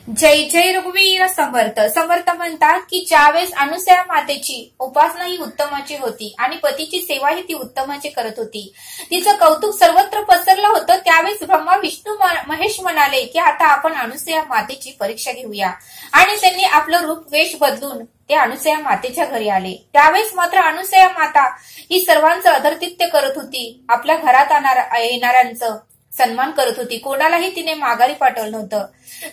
जय जय रघुवीर समर्थ. समर्थ म्हणतात की ज्यावेळेस अनुसया मातेची उपासना ही उत्तमाची होती आणि पतीची सेवाही ती उत्तमाची करत होती, तिचं कौतुक सर्वत्र पसरलं होतं, त्यावेळेस ब्रह्मा विष्णू महेश म्हणाले की आता आपण अनुसया मातेची परीक्षा घेऊया. आणि त्यांनी आपलं रूप वेश बदलून ते अनुसया मातेच्या घरी आले. त्यावेळेस मात्र अनुसया माता ही सर्वांचं आदरातिथ्य करत होती, आपल्या घरात येणाऱ्यांचं सन्मान करत होती, कोणालाही तिने माघारी पाठवलं नव्हतं.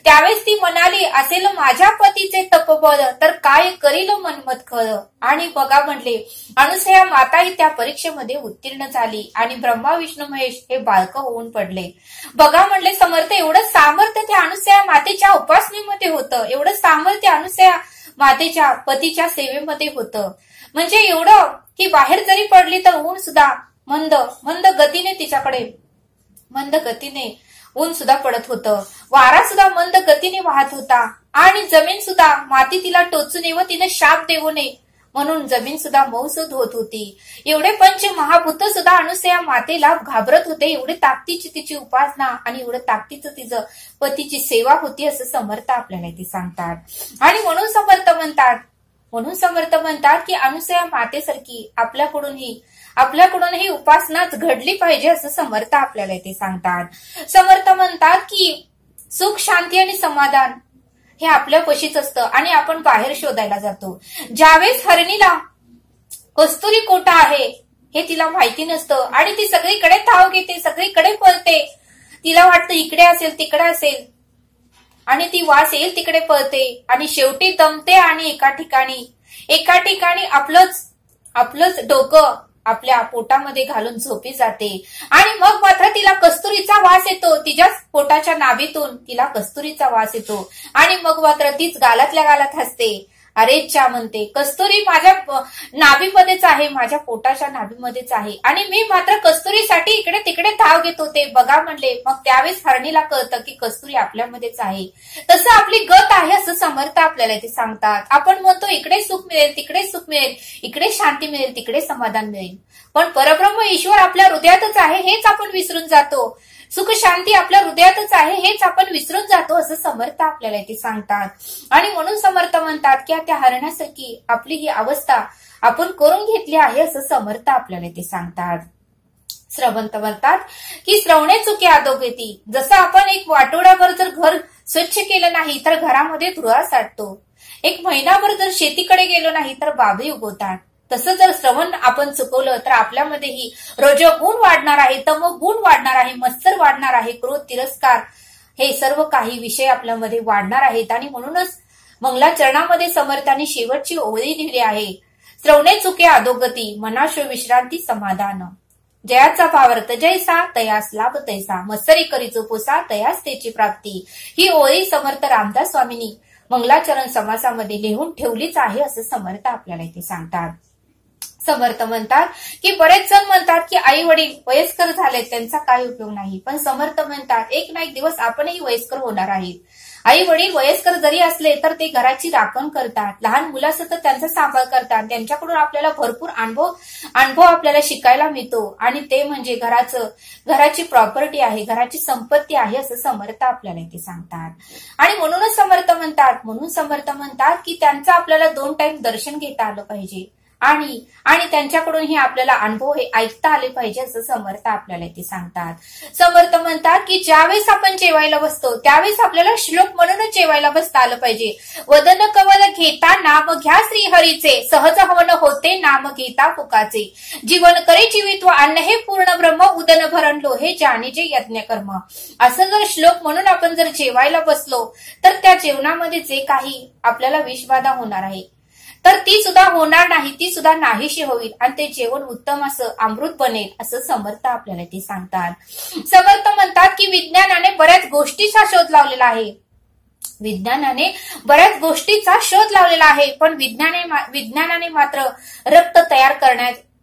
त्यावेळेस ती म्हणाली, असेल माझ्या पतीचे तपबळ तर काय करील मनमत खळ. आणि बघा म्हणले, अनुसया माता ही त्या परीक्षेमध्ये उत्तीर्ण झाली आणि ब्रह्मा विष्णू महेश हे बाळकं होऊन पडले. बघा म्हणले समर्थ, एवढं सामर्थ्य त्या अनुसया मातेच्या उपासनेमध्ये होतं, एवढं सामर्थ्य अनुसया मातेच्या पतीच्या सेवेमध्ये होतं. म्हणजे एवढं की बाहेर जरी पडली तर ऊन सुद्धा मंद मंद गतीने तिच्याकडे मंद गतीने ऊन सुद्धा पडत होतं, वारा सुद्धा मंद गतीने वाहत होता आणि जमीन सुद्धा माती तिला टोचू नये व तिने शाप देऊ नये म्हणून जमीन सुद्धा मौसूद होत होती. एवढे पंच महाभूत सुद्धा अनुसया मातेला घाबरत होते, एवढी ताकदीची तिची उपासना आणि एवढं ताकदीचं तिचं पतीची सेवा होती असं समर्थ आपल्याला ते सांगतात. आणि म्हणून समर्थ म्हणतात की अनुसया मातेसारखी आपल्याकडूनही उपासनाच घडली पाहिजे असं समर्थ आपल्याला ते सांगतात. समर्थ म्हणतात की सुख शांती आणि समाधान हे आपल्यापाशीच असतं आणि आपण बाहेर शोधायला जातो. ज्यावेळेस हरणीला कस्तुरी कोटा आहे हे तिला माहिती नसतं आणि ती सगळीकडे धाव घेते, सगळीकडे पळते, तिला वाटतं इकडे असेल तिकडे असेल आणि ती वास येईल तिकडे पळते आणि शेवटी दमते आणि एका ठिकाणी आपलंच डोकं आपल्या पोटामध्ये घालून झोपी जाते. आणि मग मात्र तिला कस्तुरीचा वास येतो, तिच्या पोटाच्या नाभीतून तिला कस्तुरीचा वास येतो आणि मग मात्र तीच गालातल्या गालात हसते, अरे च्या म्हणते, कस्तुरी माझ्या नाभीमध्येच आहे, माझ्या पोटाच्या नाभीमध्येच आहे आणि मी मात्र कस्तुरीसाठी इकडे तिकडे धाव घेत होते. बघा म्हणले, मग त्यावेळेस हरणीला कळतं की कस्तुरी आपल्यामध्येच आहे. तसं आपली गत आहे असं समर्थ आपल्याला ते सांगतात. आपण म्हणतो इकडे सुख मिळेल, तिकडे सुख मिळेल, इकडे शांती मिळेल, तिकडे समाधान मिळेल, पण परब्रह्म ईश्वर आपल्या हृदयातच आहे हेच आपण विसरून जातो. सुख शांती आपल्या हृदयातच आहे हेच आपण विसरून जातो असं समर्थ आपल्याला ते सांगतात. आणि म्हणून समर्थ म्हणतात की त्या हरणासारखी आपली ही अवस्था आपण करून घेतली आहे असं समर्थ आपल्याला ते सांगतात. श्रवंत म्हणतात की श्रवणे चुके अधोगती. जसं आपण एक आठवडाभर जर घर स्वच्छ केलं नाही तर घरामध्ये धुळा साठतो, एक महिनाभर जर शेतीकडे गेलो नाही तर बाबी उगवतात, तसं जर श्रवण आपण चुकवलं तर आपल्यामध्येही रजोगुण वाढणार आहे, तमोगुण वाढणार आहे, मत्सर वाढणार आहे, क्रोध तिरस्कार हे सर्व काही विषय आपल्यामध्ये वाढणार आहेत. आणि म्हणूनच मंगलाचरणामध्ये समर्थांनी शेवटची ओळी लिहिली आहे, श्रवणे चुके अधोगती, मनाशो विश्रांती समाधान, जयाचा भावार्थ जैसा तयास लाभ तैसा, मत्सरी करी चुपोसा तयास त्याची प्राप्ती. ही ओळी समर्थ रामदास स्वामींनी मंगलाचरण समासामध्ये लिहून ठेवलीच आहे असं समर्थ आपल्याला इथे सांगतात. समर्थ म्हणतात की बरेच जण म्हणतात की आई वडील वयस्कर झाले त्यांचा काय उपयोग नाही, पण समर्थ म्हणतात एक ना एक दिवस आपणही वयस्कर होणार आहेत. आई वडील वयस्कर जरी असले तर ते घराची राखण करतात, लहान मुलासह त्यांचा सांभाळ करतात, त्यांच्याकडून आपल्याला भरपूर अनुभव आपल्याला शिकायला मिळतो आणि ते म्हणजे घराची प्रॉपर्टी आहे, घराची संपत्ती आहे असं समर्थ आपल्याला इथे सांगतात. आणि म्हणून समर्थ म्हणतात की त्यांचं आपल्याला 2 टाइम दर्शन घेता आलं पाहिजे आणि त्यांच्याकडूनही आपल्याला अनुभव हे ऐकता आले पाहिजे असं समर्थ आपल्याला ते सांगतात. समर्थ म्हणतात की ज्यावेळेस आपण जेवायला बसतो त्यावेळेस आपल्याला श्लोक म्हणूनच जेवायला बसता आलं पाहिजे. वदन कवल घेता नाम घ्या श्रीहरीचे, सहज हवन होते नाम घेता फुकाचे, जीवन करे जीवित्व अन्न हे पूर्ण ब्रह्म, उदन भरण लोहे जाणे जे यज्ञ कर्म. असं जर श्लोक म्हणून आपण जर जेवायला बसलो तर त्या जेवणामध्ये जे काही आपल्याला विषबाधा होणार आहे तर ती सुद्धा होणार नाही, ती सुद्धा नाहीशी होईल आणि ते जेवण उत्तम असं अमृत बनेल असं समर्थ आपल्याला ते सांगतात. समर्थ म्हणतात की विज्ञानाने बऱ्याच गोष्टीचा शोध लावलेला आहे, पण विज्ञानाने मात्र रक्त तयार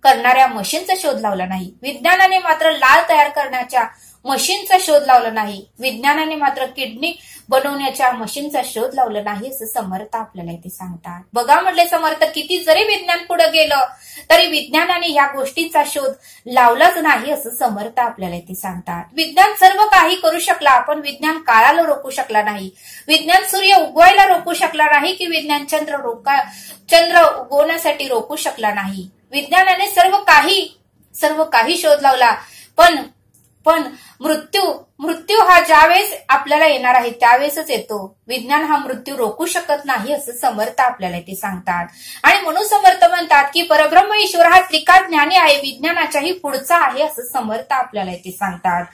करणाऱ्या मशीनचा शोध लावला नाही. विज्ञानाने मात्र लाळ तयार करण्याच्या मशीनचा शोध लावला नाही, विज्ञानाने मात्र किडनी बनवण्याच्या मशीनचा शोध लावला नाही असं समर्थ आपल्याला इथे सांगतात. बघा म्हटले समर्थ, किती जरी विज्ञान पुढे गेलं तरी विज्ञानाने या गोष्टींचा शोध लावलाच नाही असं समर्थ आपल्याला इथे सांगतात. विज्ञान सर्व काही करू शकला, पण विज्ञान काळाला रोखू शकला नाही. विज्ञान सूर्य उगवायला रोखू शकला नाही, की विज्ञान चंद्र उगवण्यासाठी रोखू शकला नाही. विज्ञानाने सर्व काही शोध लावला, पण मृत्यू हा ज्यावेळेस आपल्याला येणार आहे त्यावेळेसच येतो. विज्ञान हा मृत्यू रोखू शकत नाही असं समर्थ आपल्याला ते सांगतात. आणि म्हणून समर्थ म्हणतात की परब्रह्म ईश्वर हा त्रिकाल ज्ञानी आहे, विज्ञानाच्याही पुढचा आहे असं समर्थ आपल्याला ते सांगतात.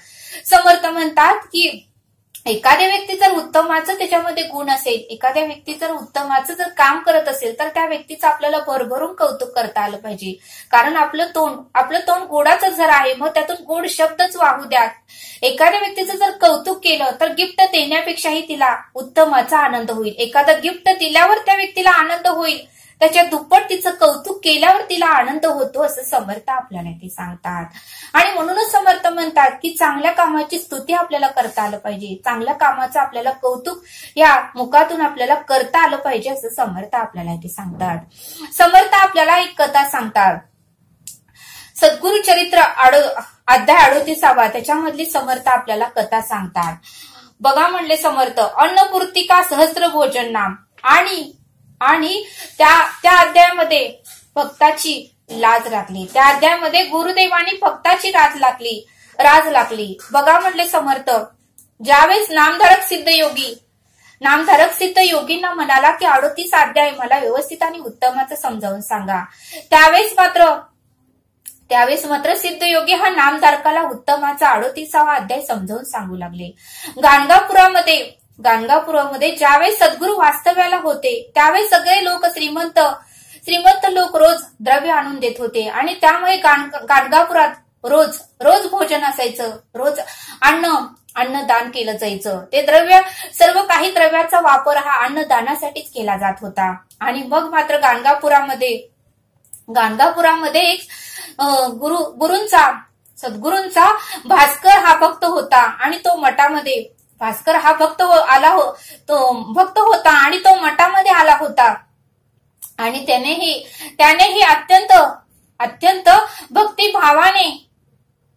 समर्थ म्हणतात की एखाद्या व्यक्ती जर उत्तमाचं त्याच्यामध्ये गुण असेल, एखाद्या व्यक्ती जर उत्तमाचं जर काम करत असेल तर त्या व्यक्तीचं आपल्याला भरभरून कौतुक करता आलं पाहिजे. कारण आपलं तोंड गोडाचं जर आहे, मग त्यातून गोड शब्दच वाहू द्या. एखाद्या व्यक्तीचं जर कौतुक केलं तर गिफ्ट देण्यापेक्षाही तिला उत्तमाचा आनंद होईल. एखादं गिफ्ट दिल्यावर त्या व्यक्तीला आनंद होईल, त्याच्या दुप्पट तिचं कौतुक केल्यावर तिला आनंद होतो असं समर्थ आपल्याला ते सांगतात. आणि म्हणूनच समर्थ म्हणतात की चांगल्या कामाची स्तुती आपल्याला करता आलं पाहिजे, चांगल्या कामाचं आपल्याला कौतुक या मुखातून आपल्याला करता आलं पाहिजे असं समर्थ आपल्याला ते सांगतात. समर्थ आपल्याला एक कथा सांगतात. सद्गुरु चरित्र अध्याय 38 त्याच्यामधली समर्थ आपल्याला कथा सांगतात. बघा म्हणले समर्थ, अन्नपूर्तिका सहस्त्र भोजन नाम आणि त्या अध्यायामध्ये भक्ताची लाज राखली. त्या अध्यायामध्ये गुरुदेवानी भक्ताची राज लागली. बघा म्हटले समर्थ, ज्यावेळेस नामधारक सिद्ध योगींना म्हणाला की 38 अध्याय मला व्यवस्थित आणि उत्तमाचं समजावून सांगा, त्यावेळेस मात्र सिद्ध योगी हा नामधारकाला उत्तमाचा 38वा अध्याय समजावून सांगू लागले. गाणगापुरामध्ये ज्यावेळेस सद्गुरू वास्तव्याला होते त्यावेळेस सगळे लोक श्रीमंत लोक रोज द्रव्य आणून देत होते आणि त्यामुळे गाणगापुरात रोज भोजन असायचं, रोज अन्नदान केलं जायचं. ते सर्व काही द्रव्याचा वापर हा अन्नदानासाठीच केला जात होता. आणि मग मात्र गाणगापुरामध्ये एक सद्गुरूंचा भास्कर हा भक्त होता आणि तो मठामध्ये भास्कर हा भक्त होता आणि तो मठामध्ये आला होता. आणि त्यानेही अत्यंत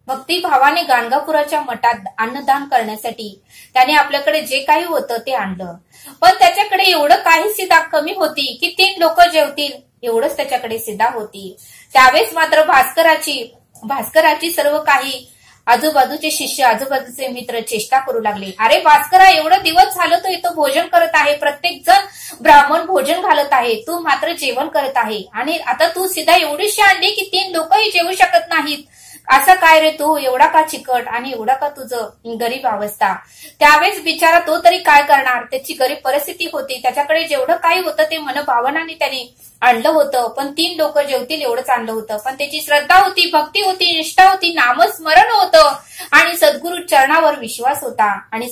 भक्तिभावाने गाणगापुराच्या मठात अन्नदान करण्यासाठी त्याने आपल्याकडे जे काही होतं ते आणलं. पण त्याच्याकडे एवढं काही सिद्धा कमी होती की 3 लोक जेवतील एवढंच त्याच्याकडे सिद्धा होती. त्यावेळेस मात्र भास्कराची सर्व काही आजूबाजूचे शिष्य, आजूबाजूचे मित्र चेष्टा करू लागले. अरे भास्करा, एवढं दिवस झालं तो इथं भोजन करत आहे, प्रत्येक जण ब्राह्मण भोजन घालत आहे, तू मात्र जेवण करत आहे आणि आता तू सिद्धा एवढीशी आणली की 3 लोकही जेवू शकत नाहीत. असं काय रे तू, एवढा का चिकट आणि एवढा का तुझं गरीब अवस्था. त्यावेळेस बिचारा तो तरी काय करणार, त्याची गरीब परिस्थिती होती, त्याच्याकडे जेवढं काही होतं ते मनभावनाने त्याने आणलं होतं. पण 3 लोक जेवतील एवढंच आणलं होतं. पण त्याची श्रद्धा होती, भक्ती होती, निष्ठा होती, नामस्मरण होतं आणि सद्गुरु चरणावर विश्वास होता. आणि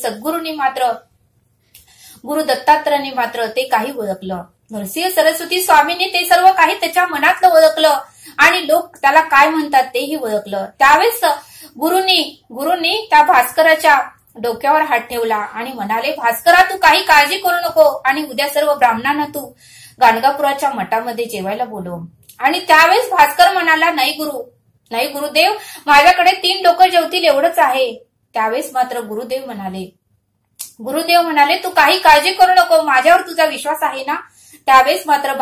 गुरु दत्तात्रयाने मात्र ते काही ओळखलं. नरसिंह सरस्वती स्वामींनी ते सर्व काही त्याच्या मनातलं ओळखलं आणि लोक त्याला काय म्हणतात तेही ओळखलं. त्यावेळेस गुरुनी त्या भास्कराच्या डोक्यावर हात ठेवला आणि म्हणाले, भास्करा, तू काही काळजी करू नको आणि उद्या सर्व ब्राह्मणांना तू गाणगापुराच्या मठामध्ये जेवायला बोलव. आणि त्यावेळेस भास्कर म्हणाला, नाही गुरुदेव, माझ्याकडे 3 लोक जेवतील एवढंच आहे. त्यावेळेस मात्र गुरुदेव म्हणाले, तू काही काळजी करू नको, माझ्यावर तुझा विश्वास आहे ना. त्यावेळेस मात्र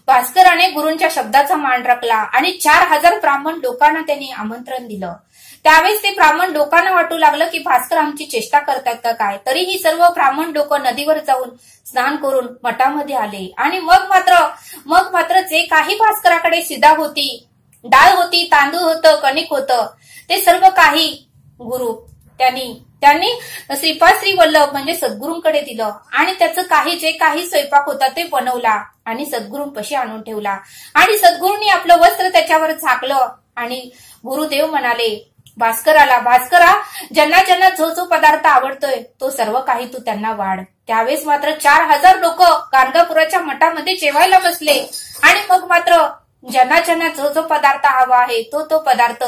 भास्कराने गुरूंच्या शब्दाचा मान राखला आणि 4000 ब्राह्मण लोकांना त्यांनी आमंत्रण दिलं. त्यावेळेस ते ब्राह्मण लोकांना वाटू लागलं की भास्कर आमची चेष्टा करतात का काय. तरीही सर्व ब्राह्मण लोक नदीवर जाऊन स्नान करून मठामध्ये आले. आणि मग मात्र जे काही भास्कराकडे सिद्धा होती, डाळ होती, तांदूळ होतं, कणिक होतं, ते सर्व काही गुरु त्यांनी श्री वल्लभ म्हणजे सद्गुरूंकडे दिलं आणि त्याचं जे काही स्वयंपाक होता ते बनवला आणि सद्गुरूंपाशी आणून ठेवला. आणि सद्गुरूंनी आपलं वस्त्र त्याच्यावर झाकलं आणि गुरुदेव म्हणाले भास्करा, ज्यांना जो पदार्थ आवडतोय तो सर्व काही तू त्यांना वाढ. त्यावेळेस मात्र 4000 लोक गाणगापुराच्या मठामध्ये जेवायला बसले आणि मग मात्र ज्यांना जो पदार्थ हवा आहे तो पदार्थ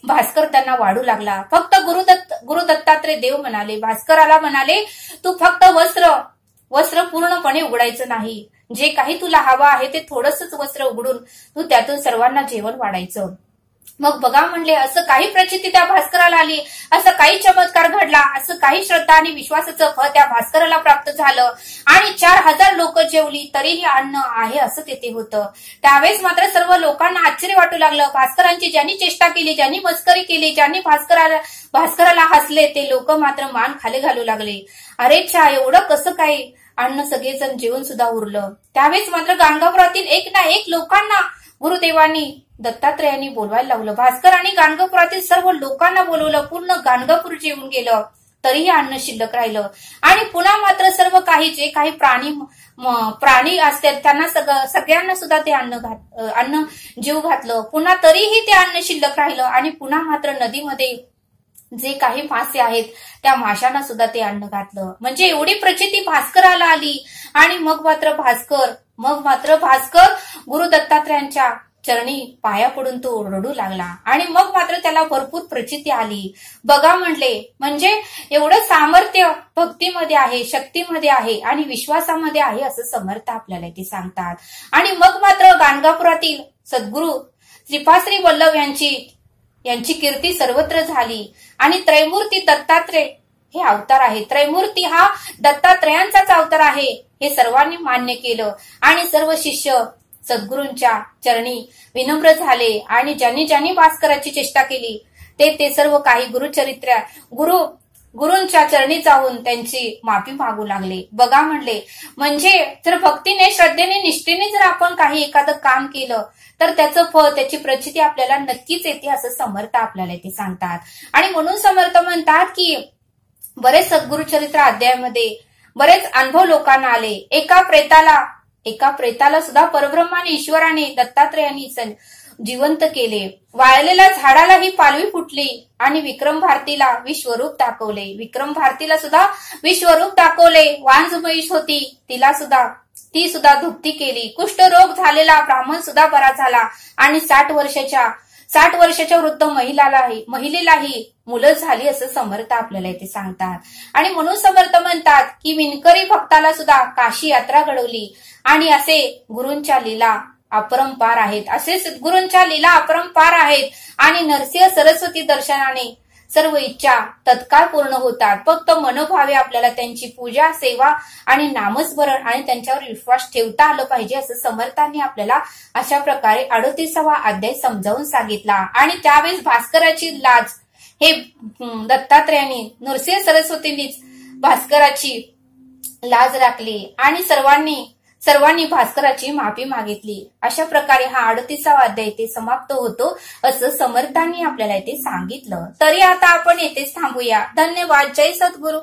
भास्कर त्यांना वाढू लागला. फक्त गुरु दत्तात्रय देव म्हणाले, भास्कराला म्हणाले, तू फक्त वस्त्र पूर्णपणे उघडायचं नाही, जे काही तुला हवं आहे ते थोडंसंच वस्त्र उघडून तू त्यातून सर्वांना जेवण वाढायचं. मग बघा म्हणले, असं काही प्रचिती त्या भास्कराला आली, असं काही चमत्कार घडला, असं काही श्रद्धा आणि विश्वासाचं फळ त्या भास्कराला प्राप्त झालं आणि 4000 लोक जेवली तरीही अन्न आहे असं तेथे होतं. त्यावेळेस मात्र सर्व लोकांना आश्चर्य वाटू लागलं. भास्करांची ज्यांनी चेष्टा केली, ज्यांनी मस्करी केली, ज्यांनी भास्कराला हसले, ते लोक मात्र मान खाली घालू लागले. अरे चा, एवढं कसं काय अन्न सगळेजण जेवून सुद्धा उरलं. त्यावेळेस मात्र गाणगापुरातील एक ना एक लोकांना गुरुदेवांनी दत्तात्रयांनी बोलवायला लावलं. भास्कर आणि गाणगापुरातील सर्व लोकांना बोलवलं. पूर्ण गाणगापूर जेवून गेलं तरीही अन्न शिल्लक राहिलं आणि पुन्हा मात्र सर्व काही जे काही प्राणी असतात त्यांना सगळ्यांना सुद्धा ते अन्न जीव घातलं. पुन्हा तरीही ते अन्न शिल्लक राहिलं आणि पुन्हा मात्र नदीमध्ये जे काही मासे आहेत त्या माशांना सुद्धा ते अन्न घातलं. म्हणजे एवढी प्रचिती भास्कराला आली आणि मग मात्र भास्कर गुरु दत्तात्रयांच्या चरणी पाया पडून तो रडू लागला आणि मग मात्र त्याला भरपूर प्रचिती आली. बघा म्हणले, म्हणजे एवढं सामर्थ्य भक्तीमध्ये आहे, शक्तीमध्ये आहे आणि विश्वासामध्ये आहे असं समर्थ आपल्याला ते सांगतात. आणि मग मात्र गाणगापुरातील सद्गुरु श्रीपाश्री वल्लभ यांची कीर्ती सर्वत्र झाली आणि त्रैमूर्ती दत्तात्रय हे अवतार आहे. त्रैमूर्ती हा दत्तात्रयांचाच अवतार आहे हे सर्वांनी मान्य केलं आणि सर्व शिष्य सद्गुरूंच्या चरणी विनम्र झाले आणि ज्यांनी भास्कराची चेष्टा केली ते सर्व काही गुरूंच्या चरणी जाऊन त्यांची माफी मागू लागले. बघा म्हणले, म्हणजे जर भक्तीने, श्रद्धेने, निष्ठेने जर आपण काही एखादं काम केलं तर त्याचं फळ, त्याची प्रचिती आपल्याला नक्कीच येते असं समर्थ आपल्याला ते सांगतात. आणि म्हणून समर्थ म्हणतात की बरेच सद्गुरु चरित्र अध्यायामध्ये बरेच अनुभव लोकांना आले. एका प्रेताला सुद्धा परब्रह्माने, ईश्वराने, दत्तात्रयांनी जिवंत केले. वाळलेल्या झाडालाही पालवी फुटली आणि विक्रम भारतीला विश्वरूप दाखवले. वांज म्हैस होती, ती सुद्धा धुप्ती केली. कुष्ठरोग झालेला ब्राह्मण सुद्धा बरा झाला आणि 60 वर्षाच्या वृद्ध महिलेलाही मुलं झाली असं समर्थ आपल्याला इथे सांगतात. आणि म्हणून समर्थ म्हणतात की विणकरी भक्ताला सुद्धा काशी यात्रा घडवली आणि असे गुरूंच्या लीला अपरंपार आहेत आणि नरसिंह सरस्वती दर्शनाने सर्व इच्छा तत्काळ पूर्ण होतात. फक्त मनोभावे आपल्याला त्यांची पूजा, सेवा आणि नामस्मरण आणि त्यांच्यावर विश्वास ठेवता आलं पाहिजे असं समर्थांनी आपल्याला अशा प्रकारे 38वा अध्याय समजावून सांगितला. आणि त्यावेळेस भास्कराची लाज हे दत्तात्रयांनी, नरसिंह सरस्वतींनीच भास्कराची लाज राखली आणि सर्वांनी भास्कराची माफी मागितली. अशा प्रकारे हा 38वा अध्याय इथे समाप्त होतो असं समर्थांनी आपल्याला इथे सांगितलं. तरी आता आपण येथेच थांबूया. धन्यवाद. जय सद्गुरू.